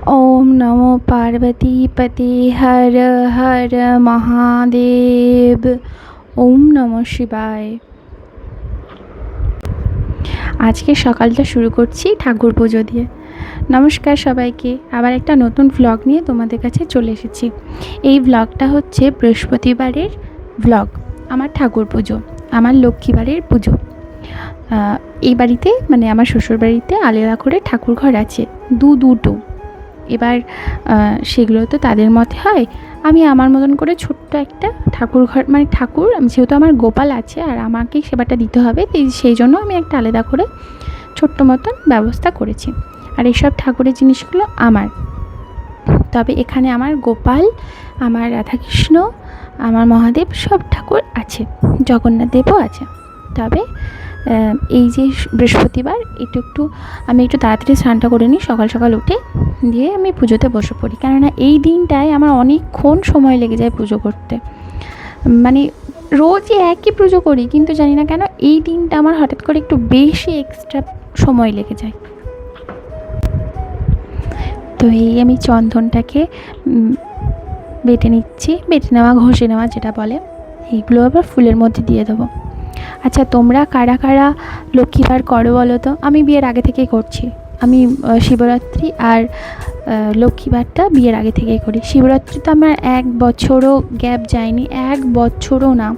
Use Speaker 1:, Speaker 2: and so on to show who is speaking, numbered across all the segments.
Speaker 1: ओम नमो पार्वती पते हर हर महादेव। ओम नमो शिवाय। আজকে সকালটা শুরু করছি ঠাকুর পুজো দিয়ে। নমস্কার সবাইকে, আবার একটা নতুন ভ্লগ নিয়ে তোমাদের কাছে চলে এসেছি। এই ভ্লগটা হচ্ছে বৃহস্পতিবারের ভ্লগ। আমার ঠাকুর পুজো, আমার লক্ষ্মীবারের পুজো। এই বাড়িতে মানে আমার শ্বশুর বাড়িতে আলাদা করে ঠাকুর ঘর আছে দুটো। এবার সেগুলো তো তাদের মতে হয়, আমি আমার মতন করে ছোট্ট একটা ঠাকুর ঘর মানে ঠাকুর, যেহেতু আমার গোপাল আছে আর আমাকেই সেবাটা দিতে হবে, সেই জন্য আমি একটা আলাদা করে ছোট্ট মতন ব্যবস্থা করেছি। আর এইসব ঠাকুরের জিনিসগুলো আমার, তবে এখানে আমার গোপাল, আমার রাধাকৃষ্ণ, আমার মহাদেব সব ঠাকুর আছে, জগন্নাথ দেবও আছে। তবে এই যে বৃহস্পতিবার আমি একটু তাড়াতাড়ি স্নানটা করে নিই, সকাল সকাল উঠে দিয়ে আমি পুজোতে বসে পড়ি। কেননা এই দিনটায় আমার অনেকক্ষণ সময় লেগে যায় পুজো করতে। মানে রোজই একই পুজো করি, কিন্তু জানি না কেন এই দিনটা আমার হঠাৎ করে একটু বেশি এক্সট্রা সময় লেগে যায়। তো এই আমি চন্দনটাকে বেটে নিচ্ছি, বেটে নেওয়া ঘষে নেওয়া যেটা বলে, এইগুলো আবার ফুলের মধ্যে দিয়ে দেবো। আচ্ছা, তোমরা কারা কারা লক্ষ্মীবার করো বলো তো? আমি বিয়ের আগে থেকেই করছি। আমি শিবরাত্রি আর লক্ষ্মীবারটা বিয়ের আগে থেকেই করি। শিবরাত্রি তো আমার 1 বছরও গ্যাপ যায়নি, 1 বছরও না।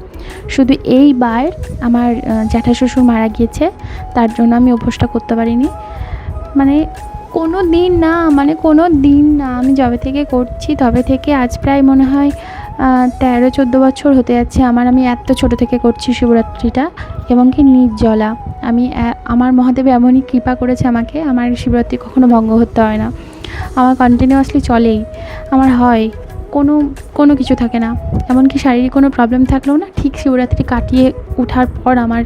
Speaker 1: শুধু এইবার আমার জ্যাঠা শ্বশুর মারা গিয়েছে, তার জন্য আমি উপোসটা করতে পারিনি। মানে কোনো দিন না আমি যবে থেকে করছি তবে থেকে আজ প্রায় মনে হয় 13-14 বছর হতে যাচ্ছে আমি এত ছোটো থেকে করছি শিবরাত্রিটা, এবং কি নির্জলা। আমার মহাদেব এমনই কৃপা করেছে আমাকে, আমার শিবরাত্রি কখনো ভঙ্গ করতে হয় না, আমার কন্টিনিউয়াসলি চলেই। আমার হয় কোনো কিছু থাকে না, এমনকি শারীরিক কোনো প্রবলেম থাকলেও না, ঠিক শিবরাত্রি কাটিয়ে ওঠার পর আমার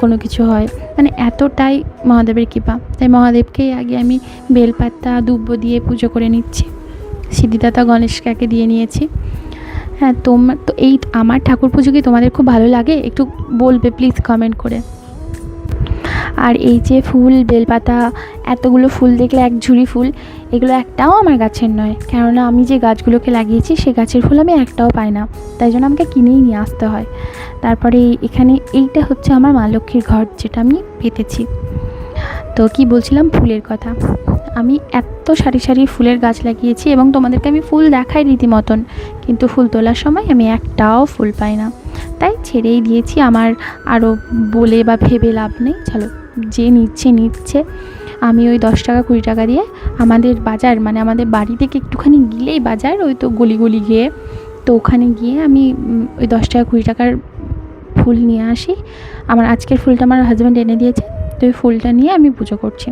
Speaker 1: কোনো কিছু হয়। মানে এতটাই মহাদেবের কৃপা। তাই মহাদেবকেই আগে আমি বেলপাতা দুব্ব দিয়ে পুজো করে নিচ্ছি, সিদ্ধিদাতা গণেশকে দিয়ে নিয়েছি। হ্যাঁ, তো এই আমার ঠাকুর পুজো কি তোমাদের খুব ভালো লাগে? একটু বলবে প্লিজ কমেন্ট করে। আর এই যে ফুল, বেলপাতা, এতগুলো ফুল দেখলে এক ঝুড়ি ফুল, এগুলো একটাও আমার গাছের নয়। কেননা আমি যে গাছগুলোকে লাগিয়েছি সে গাছের ফুল আমি একটাও পাই না, তাই জন্য আমাকে কিনেই নিয়ে আসতে হয়। তারপরে এখানে এইটা হচ্ছে আমার মা লক্ষ্মীর ঘর, যেটা আমি পেতেছি। তো কি বলছিলাম, ফুলের কথা। আমি এত সারি সারি ফুলের গাছ লাগিয়েছি এবং তোমাদেরকে আমি ফুল দেখাই রীতিমতন, কিন্তু ফুল তোলার সময় আমি একটাও ফুল পাই না, তাই ছেড়েই দিয়েছি। আমার আরও বলে বা ভেবে লাভ নেই, চলো যে নিচ্ছে। আমি ওই 10 টাকা 20 টাকা দিয়ে আমাদের বাজার, মানে আমাদের বাড়ি থেকে একটুখানি গেলেই বাজার, ওই তো গলি গিয়ে, তো ওখানে গিয়ে আমি ওই 10 টাকা 20 টাকার ফুল নিয়ে আসি। আমার আজকের ফুলটা আমার হাজব্যান্ড এনে দিয়েছে, তো ওই ফুলটা নিয়ে আমি পুজো করছি।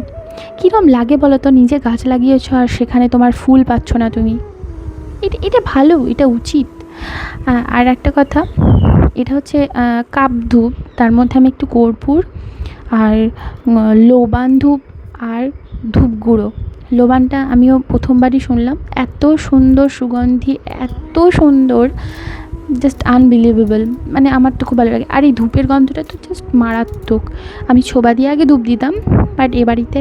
Speaker 1: কীরকম লাগে বলো তো, নিজে গাছ লাগিয়েছো আর সেখানে তোমার ফুল পাচ্ছ না তুমি? এটা ভালো, এটা উচিত। আর একটা কথা, এটা হচ্ছে কাপ ধূপ, তার মধ্যে আমি একটু কর্পূর আর লোবান ধূপ আর ধূপ গুঁড়ো। লোবানটা আমিও প্রথমবারই শুনলাম, এত সুন্দর সুগন্ধি, এত সুন্দর, জাস্ট আনবিলিভেবল। মানে আমার তো খুব ভালো লাগে। আর এই ধূপের গন্ধটা তো জাস্ট মারাত্মক। আমি ছোবা দিয়ে আগে ধূপ দিতাম, বাট এ বাড়িতে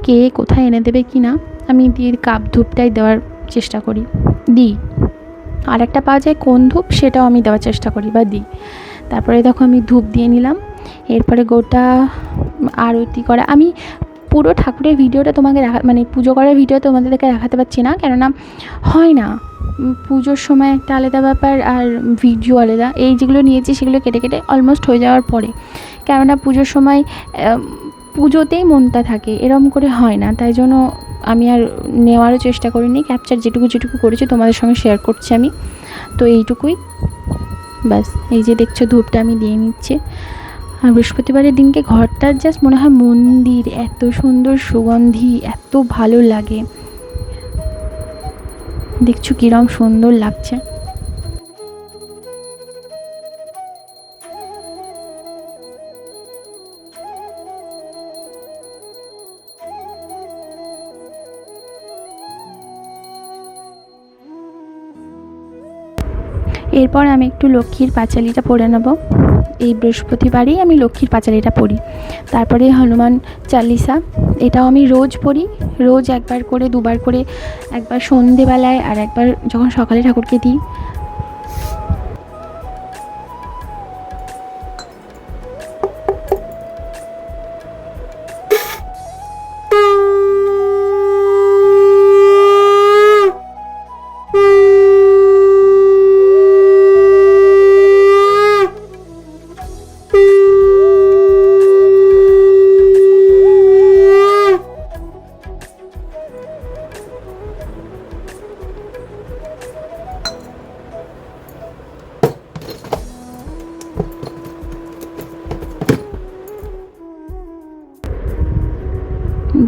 Speaker 1: কে কোথায় এনে দেবে কি না, আমি দিয়ে কাপ ধূপটাই দেওয়ার চেষ্টা করি, দিই। আর একটা পাওয়া যায় কোন ধূপ, সেটাও আমি দেওয়ার চেষ্টা করি বা দিই। তারপরে দেখো আমি ধূপ দিয়ে নিলাম। এরপরে গোটা আরতি করা, আমি পুরো ঠাকুরের ভিডিওটা তোমাকে মানে পুজো করার ভিডিও তোমাদেরকে দেখাতে পারছি না, কেননা হয় না, পুজোর সময় একটা আলাদা ব্যাপার আর ভিডিও আলাদা। এই যেগুলো নিয়েছি সেগুলো কেটে কেটে অলমোস্ট হয়ে যাওয়ার পরে, কেননা পুজোর সময় পুজোতেই মনটা থাকে, এরম করে হয় না, তাই জন্য আমি আর নেওয়ারও চেষ্টা করিনি। ক্যাপচার যেটুকু করেছি তোমাদের সঙ্গে শেয়ার করছি আমি, তো এইটুকুই ব্যাস। এই যে দেখছো ধূপটা আমি দিয়ে নিচ্ছি। আর বৃহস্পতিবারের দিনকে ঘরটার জাস্ট মনে হয় মন্দির, এত সুন্দর সুগন্ধি, এত ভালো লাগে। দেখছো কিরম সুন্দর লাগছে। এরপর আমি একটু লক্ষ্মীর পাঁচালিটা পড়ে নেব। এই বৃহস্পতিবারেই আমি লক্ষ্মীর পাঁচালিটা পড়ি। তারপরে হনুমান চালিসা, এটাও আমি রোজ পড়ি, রোজ একবার করে, দুবার করে, একবার সন্ধেবেলায় আর একবার যখন সকালে ঠাকুরকে দিই।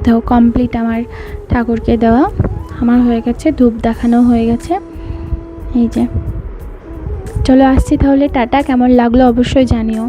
Speaker 1: তো কমপ্লিট আমার ঠাকুরকে দেওয়া আমার হয়ে গেছে, ধূপ দেখানো হয়ে গেছে। এই যে, চলো আসছি তাহলে, টাটা। কেমন লাগলো অবশ্যই জানিও।